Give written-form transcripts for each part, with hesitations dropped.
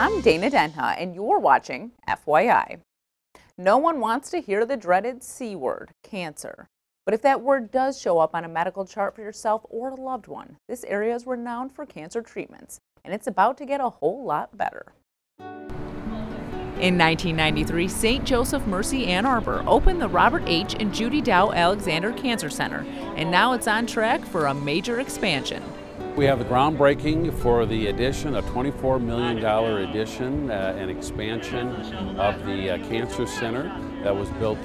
I'm Dana Denha, and you're watching FYI. No one wants to hear the dreaded C word, cancer. But if that word does show up on a medical chart for yourself or a loved one, this area is renowned for cancer treatments, and it's about to get a whole lot better. In 1993, St. Joseph Mercy Ann Arbor opened the Robert H. and Judy Alexander Cancer Center, and now it's on track for a major expansion. We have the groundbreaking for the addition, a $24 million addition and expansion of the Cancer Center that was built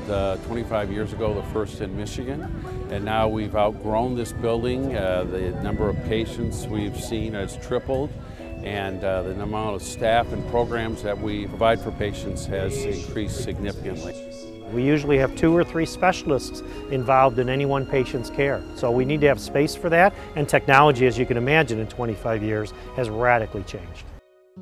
25 years ago, the first in Michigan. And now we've outgrown this building. The number of patients we've seen has tripled, and the amount of staff and programs that we provide for patients has increased significantly. We usually have 2 or 3 specialists involved in any one patient's care. So we need to have space for that, and technology, as you can imagine, in 25 years has radically changed.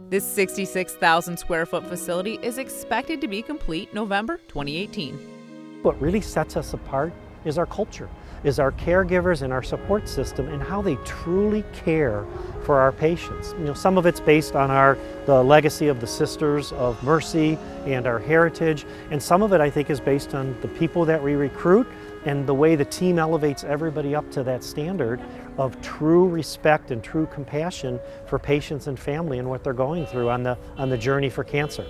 This 66,000 square foot facility is expected to be complete November 2018. What really sets us apart is our culture, is our caregivers and our support system and how they truly care for our patients. You know, some of it's based on the legacy of the Sisters of Mercy and our heritage, and some of it I think is based on the people that we recruit and the way the team elevates everybody up to that standard of true respect and true compassion for patients and family and what they're going through on the journey for cancer.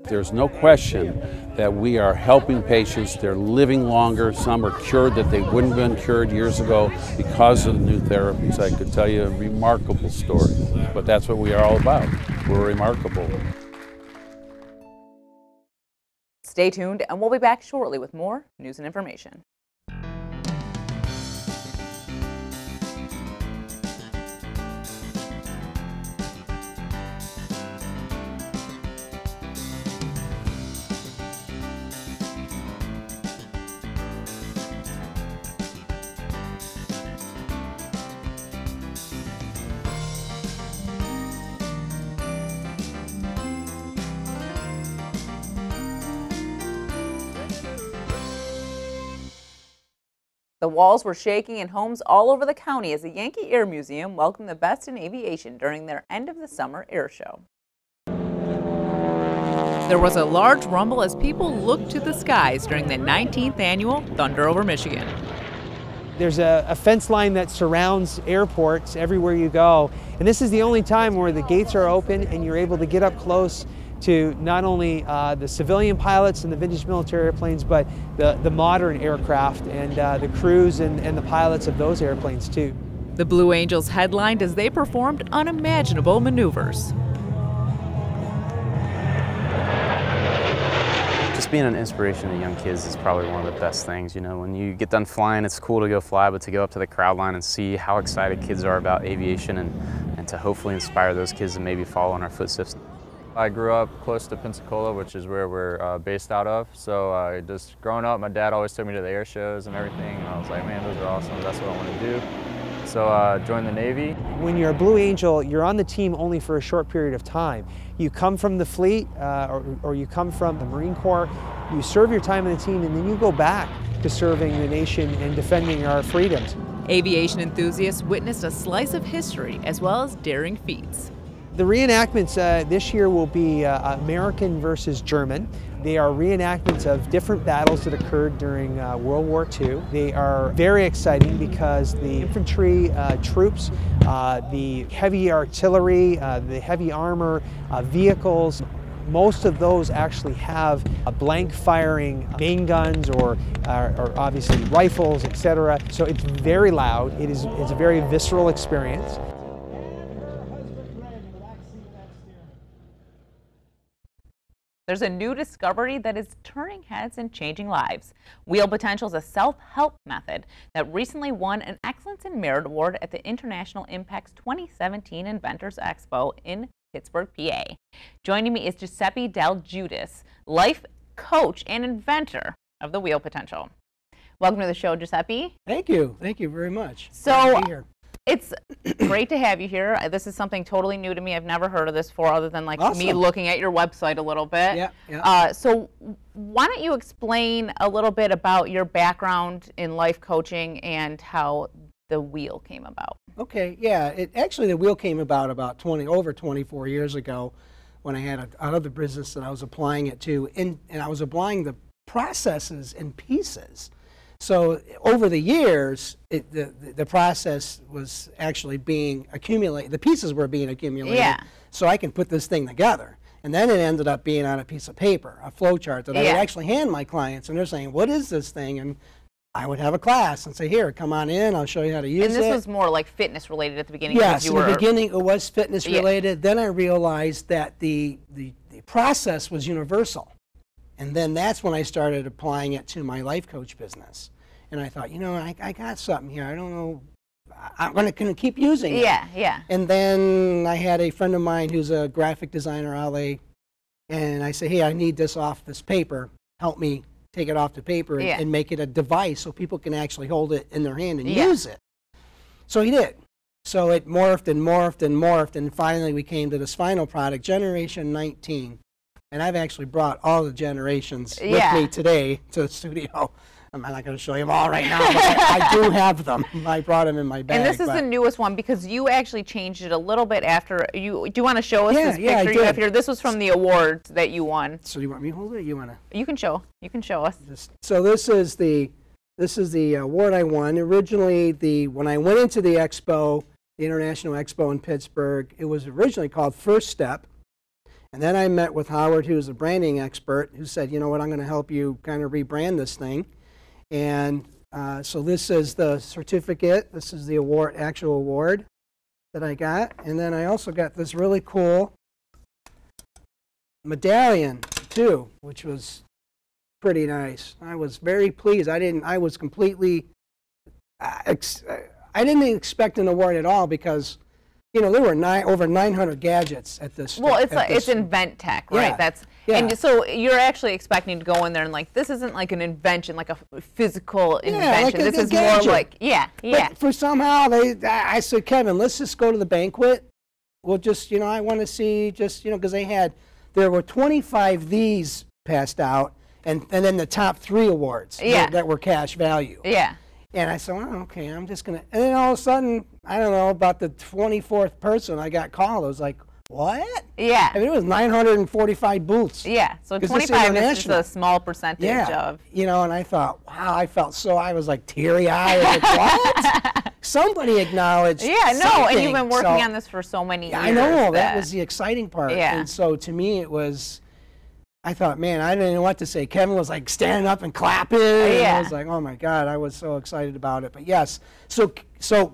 There's no question that we are helping patients. They're living longer. Some are cured that they wouldn't have been cured years ago because of the new therapies. I could tell you a remarkable story, but that's what we are all about. We're remarkable. Stay tuned, and we'll be back shortly with more news and information. The walls were shaking in homes all over the county as the Yankee Air Museum welcomed the best in aviation during their end of the summer air show. There was a large rumble as people looked to the skies during the 19th annual Thunder Over Michigan. There's a fence line that surrounds airports everywhere you go, and this is the only time where the gates are open and you're able to get up close to not only the civilian pilots and the vintage military airplanes, but the modern aircraft and the crews and the pilots of those airplanes too. The Blue Angels headlined as they performed unimaginable maneuvers. Just being an inspiration to young kids is probably one of the best things. You know, when you get done flying, it's cool to go fly, but to go up to the crowd line and see how excited kids are about aviation and to hopefully inspire those kids to maybe follow in our footsteps. I grew up close to Pensacola, which is where we're based out of. So just growing up, my dad always took me to the air shows and everything. And I was like, man, those are awesome. That's what I want to do. So joined the Navy. When you're a Blue Angel, you're on the team only for a short period of time. You come from the fleet or you come from the Marine Corps, you serve your time in the team, and then you go back to serving the nation and defending our freedoms. Aviation enthusiasts witnessed a slice of history as well as daring feats. The reenactments this year will be American versus German. They are reenactments of different battles that occurred during World War II. They are very exciting because the infantry troops, the heavy artillery, the heavy armor vehicles, most of those actually have blank firing main guns or obviously rifles, etc. So it's very loud. It's a very visceral experience. There's a new discovery that is turning heads and changing lives. Wheel Potential is a self-help method that recently won an Excellence in Merit Award at the International Impact's 2017 Inventors Expo in Pittsburgh, PA. Joining me is Giuseppe Giudice, life coach and inventor of the Wheel Potential. Welcome to the show, Giuseppe. Thank you very much. So, it's great to have you here. This is something totally new to me. I've never heard of this before other than like me looking at your website a little bit. Yeah. So why don't you explain a little bit about your background in life coaching and how the wheel came about? Okay, yeah. Actually, the wheel came about over 24 years ago. when I had another business that I was applying it to, and I was applying the processes in pieces. So over the years, the process was actually being accumulated. The pieces were being accumulated. Yeah. So I can put this thing together. And then it ended up being on a piece of paper, a flow chart that I would actually hand my clients. And they're saying, what is this thing? And I would have a class and say, here, come on in. I'll show you how to use it. And this was more like fitness related at the beginning. Yes, in the beginning it was fitness related. Then I realized that the process was universal. And then that's when I started applying it to my life coach business. And I thought, you know, I got something here. I don't know. I'm going to keep using it. Yeah, yeah. And then I had a friend of mine who's a graphic designer, Ale, and I said, hey, I need this off this paper. Help me take it off the paper and make it a device so people can actually hold it in their hand and use it. So he did. So it morphed and morphed and morphed, and finally we came to this final product, Generation 19. And I've actually brought all the generations with me today to the studio. I'm not going to show you them all right now, but I do have them. I brought them in my bag. And this is the newest one because you actually changed it a little bit after you. Do you want to show us this picture you have here? This was from the awards that you won. So you want me to hold it? Or you want to? You can show. You can show us. So this is the award I won. Originally, when I went into the expo, the International Expo in Pittsburgh, it was originally called First Step. And then I met with Howard, who's a branding expert, who said, you know what, I'm going to help you kind of rebrand this thing. And so this is the certificate. This is the award, actual award that I got. And then I also got this really cool medallion, too, which was pretty nice. I was very pleased. I was completely, I didn't expect an award at all because, you know, there were over 900 gadgets at this. Well, it's Inventor, right? And so you're actually expecting to go in there and like, this isn't like an invention, like a physical invention. Like this is more like, But for somehow I said, Kevin, let's just go to the banquet. We'll just, you know, I want to see just, you know, because there were 25 of these passed out, and then the top 3 awards that were cash value. Yeah. And I said, oh, okay, I'm just going to, and then all of a sudden, I don't know, about the 24th person I got called. I was like, what? Yeah. I mean, it was 945 booths. Yeah, so 25 is just a small percentage of. You know, and I thought, wow, I was like teary-eyed. Like, what? Somebody acknowledged something. And you've been working on this for so many years. I know, that was the exciting part. Yeah. And so to me, it was, I thought, man, I didn't know what to say. Kevin was like standing up and clapping. And I was like, oh my God, I was so excited about it. But yes, so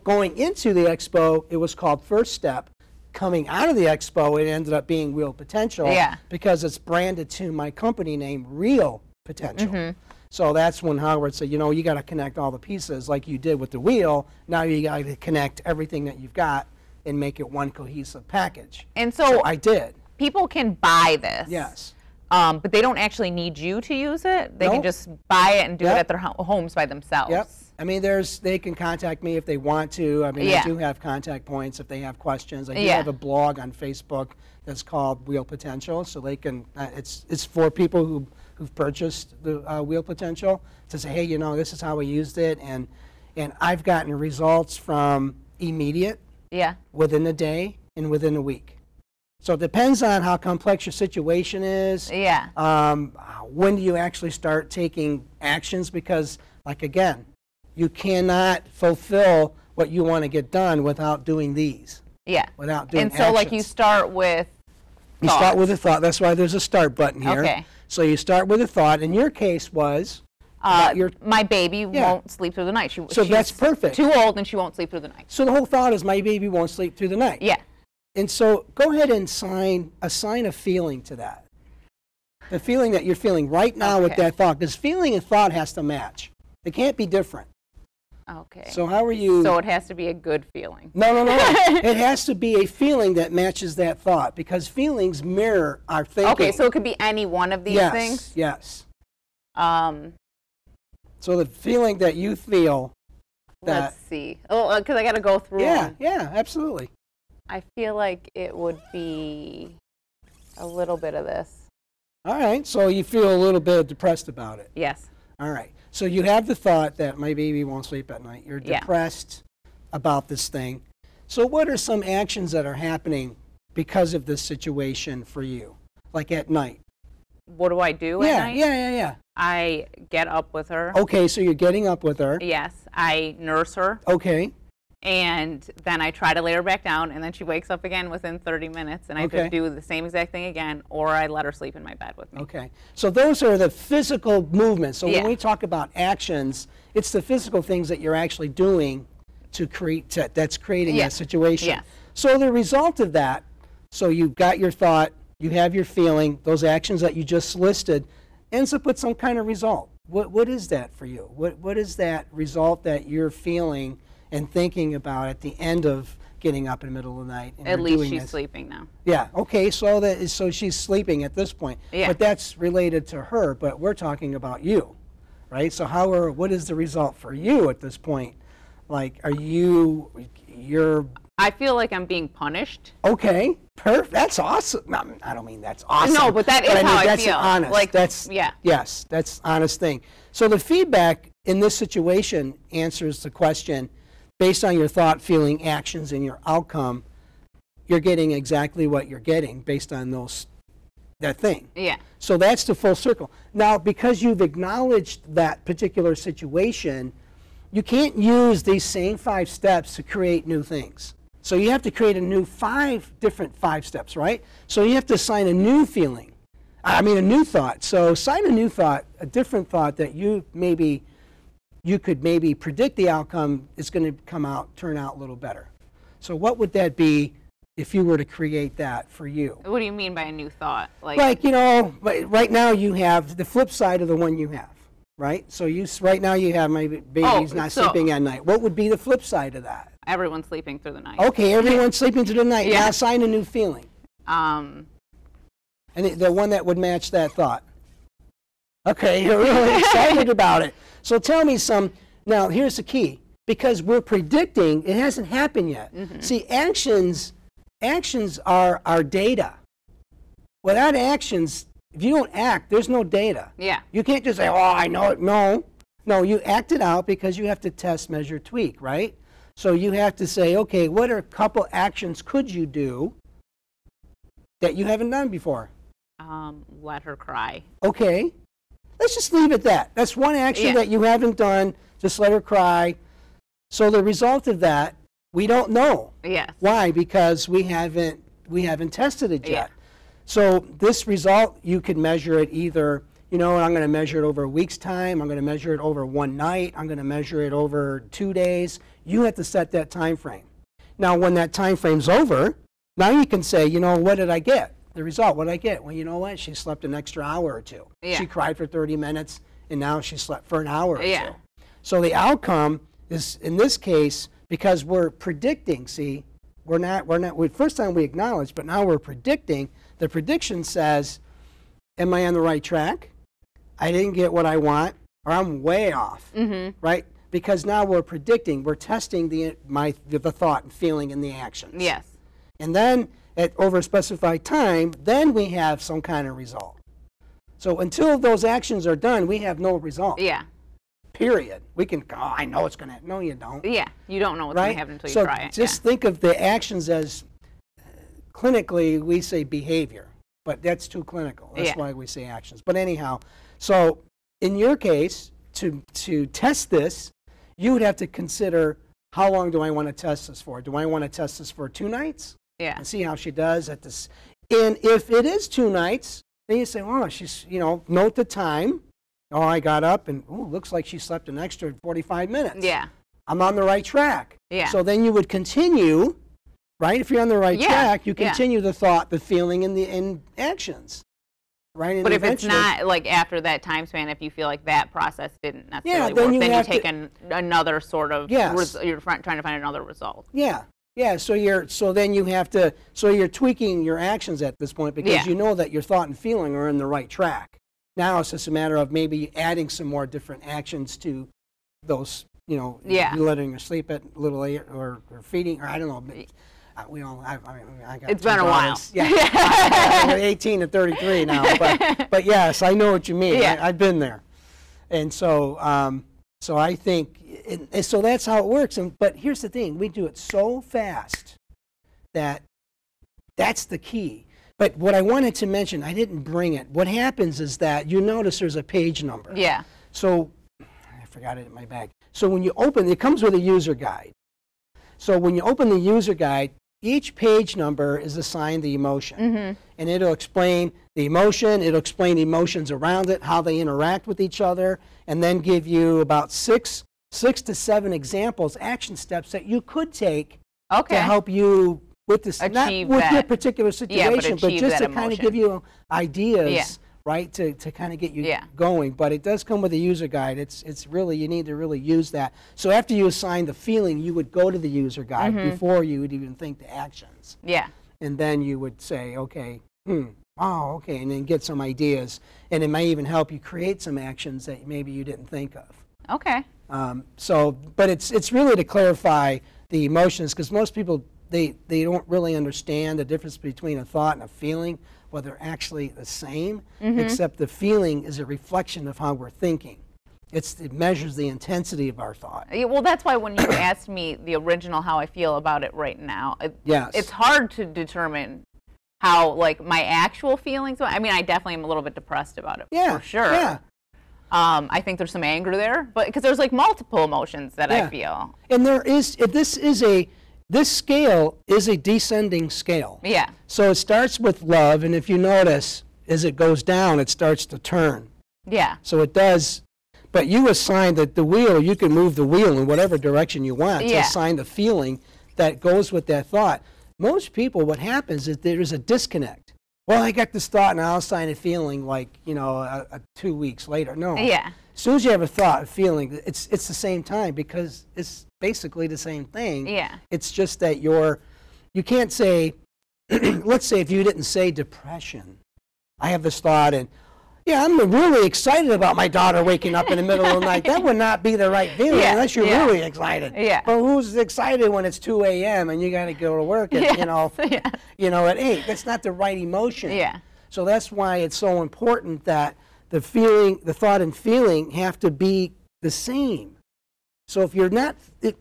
going into the expo, it was called First Step. Coming out of the expo, it ended up being Real Potential because it's branded to my company name, Real Potential. So that's when Howard said, you know, you got to connect all the pieces like you did with the wheel. Now you got to connect everything that you've got and make it one cohesive package. And so I did. People can buy this. Yes. But they don't actually need you to use it. They can just buy it and do it at their homes by themselves. Yep. I mean, they can contact me if they want to. I mean, I do have contact points if they have questions. I do have a blog on Facebook that's called Wheel Potential, so they can. It's for people who've purchased the Wheel Potential to say, hey, you know, this is how we used it, and I've gotten results from immediate, within a day, and within a week. So it depends on how complex your situation is. When do you actually start taking actions? Because, like, again, you cannot fulfill what you want to get done without doing these. Yeah. Without doing actions. And so, like, you start with You start with a thought. That's why there's a start button here. Okay. So you start with a thought. In your case was? My baby won't sleep through the night. So that's perfect. Too old and she won't sleep through the night. So the whole thought is my baby won't sleep through the night. Yeah. And so go ahead and assign a feeling to that. The feeling that you're feeling right now with that thought. Because feeling and thought has to match. They can't be different. Okay. So how are you? So it has to be a good feeling. No. It has to be a feeling that matches that thought. Because feelings mirror our thinking. Okay, so it could be any one of these things? Yes. So the feeling that you feel that... Let's see. Oh, because I got to go through them. Yeah, absolutely. I feel like it would be a little bit of this. All right, so you feel a little bit depressed about it. Yes. All right, so you have the thought that my baby won't sleep at night. You're depressed about this thing. So what are some actions that are happening because of this situation for you, like at night? What do I do at night? Yeah. I get up with her. Okay, so you're getting up with her. Yes, I nurse her. Okay. And then I try to lay her back down, and then she wakes up again within 30 minutes, and I have to do the same exact thing again, or I let her sleep in my bed with me. Okay. So those are the physical movements. So when we talk about actions, it's the physical things that you're actually doing to create, that's creating that situation. Yes. So the result of that, so you've got your thought, you have your feeling, those actions that you just listed, ends up with some kind of result. What is that for you? What is that result that you're feeling and thinking about at the end of getting up in the middle of the night? And at least she's sleeping now. Yeah, okay, so she's sleeping at this point. Yeah. But that's related to her, but we're talking about you, right? So what is the result for you at this point? Like, you're... I feel like I'm being punished. Okay, perfect. That's awesome. No, I don't mean that's awesome. No, but that is how I feel. Honest. Like, that's yes, that's honest thing. So the feedback in this situation answers the question based on your thought, feeling, actions, and your outcome. You're getting exactly what you're getting based on that thing. Yeah. So that's the full circle. Now, because you've acknowledged that particular situation, you can't use these same 5 steps to create new things. So you have to create a new 5 different 5 steps, right? So you have to assign a new feeling. a new thought. So assign a new thought, a different thought that you could maybe predict the outcome is going to turn out a little better. So what would that be if you were to create that for you? What do you mean by a new thought? Like right now you have the flip side of the one you have, right? So right now you have my baby's not sleeping at night. What would be the flip side of that? Everyone's sleeping through the night. Okay, everyone's sleeping through the night. Yeah. Now assign a new feeling. And the one that would match that thought. Okay, you're really excited about it. So tell me now here's the key. Because we're predicting, it hasn't happened yet. Mm-hmm. See, actions are data. Without actions, if you don't act, there's no data. Yeah. You can't just say, oh, I know it. No, you act it out because you have to test, measure, tweak, right? So you have to say, okay, what are a couple actions could you do that you haven't done before? Let her cry. Okay. Let's just leave it at that. That's one action that you haven't done. Just let her cry. So the result of that, we don't know. Yes. Why? Because we haven't tested it yet. So this result, you could measure it either, I'm going to measure it over a week's time. I'm going to measure it over one night. I'm going to measure it over 2 days. You have to set that time frame. Now, when that time frame's over, now you can say, what did I get? The result, what did I get? Well, you know what? She slept an extra hour or two. Yeah. She cried for 30 minutes, and now she slept for an hour or yeah. two. So the outcome is, in this case, because we're predicting, first time we acknowledge, but now we're predicting. The prediction says, am I on the right track? I didn't get what I want, or I'm way off, right? Because now we're predicting, we're testing the thought and feeling and the actions. Yes. And then at over a specified time, then we have some kind of result. So until those actions are done, we have no result. Yeah. Period. We can go, I know it's going to, no you don't. Yeah, you don't know what's going to happen until you try it. So just think of the actions as, clinically, we say behavior, but that's too clinical. That's why we say actions. But anyhow, so in your case, to test this, you would have to consider, how long do I want to test this for? Do I want to test this for 2 nights? Yeah. And see how she does at this. And if it is 2 nights, then you say, oh, she's, note the time. Oh, I got up and, looks like she slept an extra 45 minutes. Yeah. I'm on the right track. Yeah. So then you would continue, right? If you're on the right track, you continue the thought, the feeling, and the actions. Right? But if it's not, like, after that time span, if you feel like that process didn't necessarily work, then you take another sort of, you're trying to find another result. Yeah. Yeah, so you're tweaking your actions at this point because you know that your thought and feeling are in the right track. Now it's just a matter of maybe adding some more different actions to those, letting her sleep at a little later or feeding, or I don't know. I got it's been a while. Yeah, I'm 18 to 33 now, but yes, I know what you mean. Yeah. I've been there, and so so I think, and so that's how it works. But here's the thing: we do it so fast that That's the key. But what I wanted to mention, I didn't bring it. What happens is that you notice there's a page number. Yeah. So I forgot it in my bag. So when you open, it comes with a user guide. So when you open the user guide, each page number is assigned the emotion. And it'll explain the emotion, it'll explain the emotions around it, how they interact with each other, and then give you about six to seven examples, action steps that you could take to help you with this, not with your particular situation, but just to kind of give you ideas, right, to kind of get you going. But it does come with a user guide. It's really, you need to really use that. So after you assign the feeling, you would go to the user guide before you would even think the actions. Yeah. And then you would say, okay, oh, okay, and then get some ideas. And it might even help you create some actions that maybe you didn't think of. Okay. But it's really to clarify the emotions, because most people, they don't really understand the difference between a thought and a feeling, well, they're actually the same, except the feeling is a reflection of how we're thinking. It measures the intensity of our thought. Yeah, well, that's why when you asked me the original how I feel about it right now, it's hard to determine how, like, my actual feelings. I mean, I definitely am a little bit depressed about it, for sure. Yeah. I think there's some anger there, but because there's like multiple emotions that I feel. And this scale is a descending scale. Yeah. So it starts with love, and if you notice, as it goes down, it starts to turn. Yeah. So it does, but you assign the wheel, you can move the wheel in whatever direction you want to assign the feeling that goes with that thought. Most people, what happens is there's a disconnect. Well, I got this thought and I'll assign a feeling like, 2 weeks later. No. Yeah. As soon as you have a thought, a feeling, it's the same time, because it's basically the same thing. Yeah. It's just that you can't say, let's say if you didn't say depression, I have this thought and, I'm really excited about my daughter waking up in the middle of the night. That would not be the right feeling unless you're really excited. Yeah. But who's excited when it's 2 a.m. and you got to go to work at, at 8? That's not the right emotion. Yeah. So that's why it's so important that the thought and feeling have to be the same. So if you're not,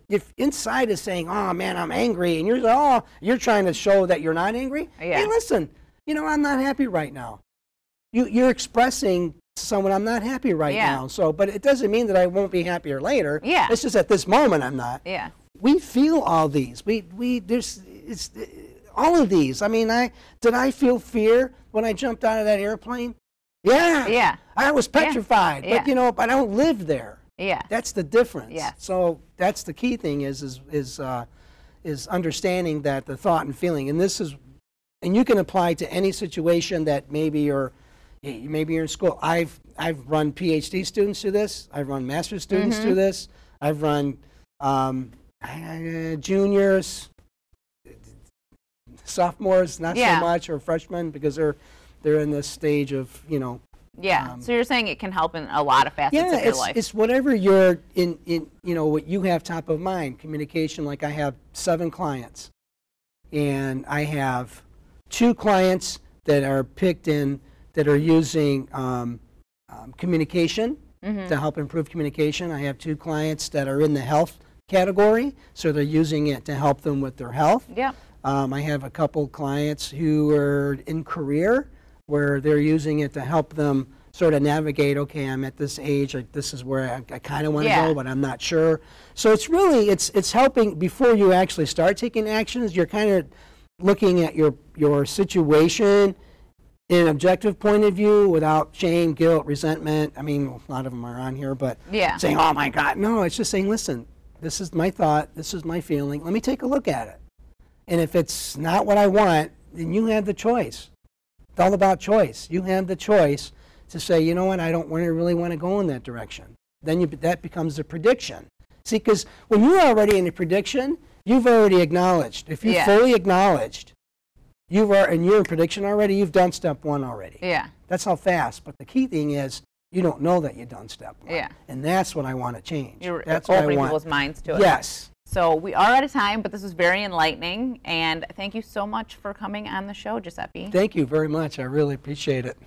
if inside is saying, oh man, I'm angry, and you're trying to show that you're not angry, hey, listen, I'm not happy right now. You're expressing to someone, I'm not happy right now. So, but it doesn't mean that I won't be happier later. Yeah. It's just at this moment I'm not. Yeah. We feel all these. It's all of these. I mean, did I feel fear when I jumped out of that airplane? Yeah. Yeah. I was petrified. Yeah. But I don't live there. Yeah. That's the difference. Yeah. So that's the key thing is understanding that the thought and feeling, and you can apply to any situation that maybe you're in school. I've run PhD students through this. I've run master's students through this. I've run juniors, sophomores, not so much, or freshmen, because they're in this stage of so you're saying it can help in a lot of facets of your life. It's whatever you're in what you have top of mind. Communication, like I have 7 clients, and I have 2 clients that are picked in that are using communication to help improve communication. I have 2 clients that are in the health category, so they're using it to help them with their health. Yeah. I have a couple clients who are in career, where they're using it to help them sort of navigate, okay, I'm at this age, this is where I kind of want to go, but I'm not sure. So it's really, it's helping before you actually start taking actions. You're kind of looking at your situation in an objective point of view without shame, guilt, resentment. I mean, a lot of them are on here, but saying, oh my God, no, it's just saying, listen, this is my thought, this is my feeling, let me take a look at it. And if it's not what I want, then you have the choice. It's all about choice. You have the choice to say, you know what, I don't really want to go in that direction. Then that becomes a prediction. See, because when you're already in a prediction, you've already acknowledged. If you fully acknowledged, and you're in prediction already, you've done step 1 already. Yeah. That's how fast. But the key thing is, you don't know that you've done step 1. Yeah. And that's what I want to change. You're that's what opening I want. people's minds to it. Yes. So we are out of time, but this was very enlightening, and thank you so much for coming on the show, Giuseppe. Thank you very much. I really appreciate it.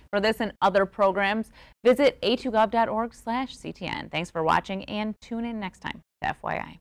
For this and other programs, visit a2gov.org/CTN. Thanks for watching, and tune in next time to FYI.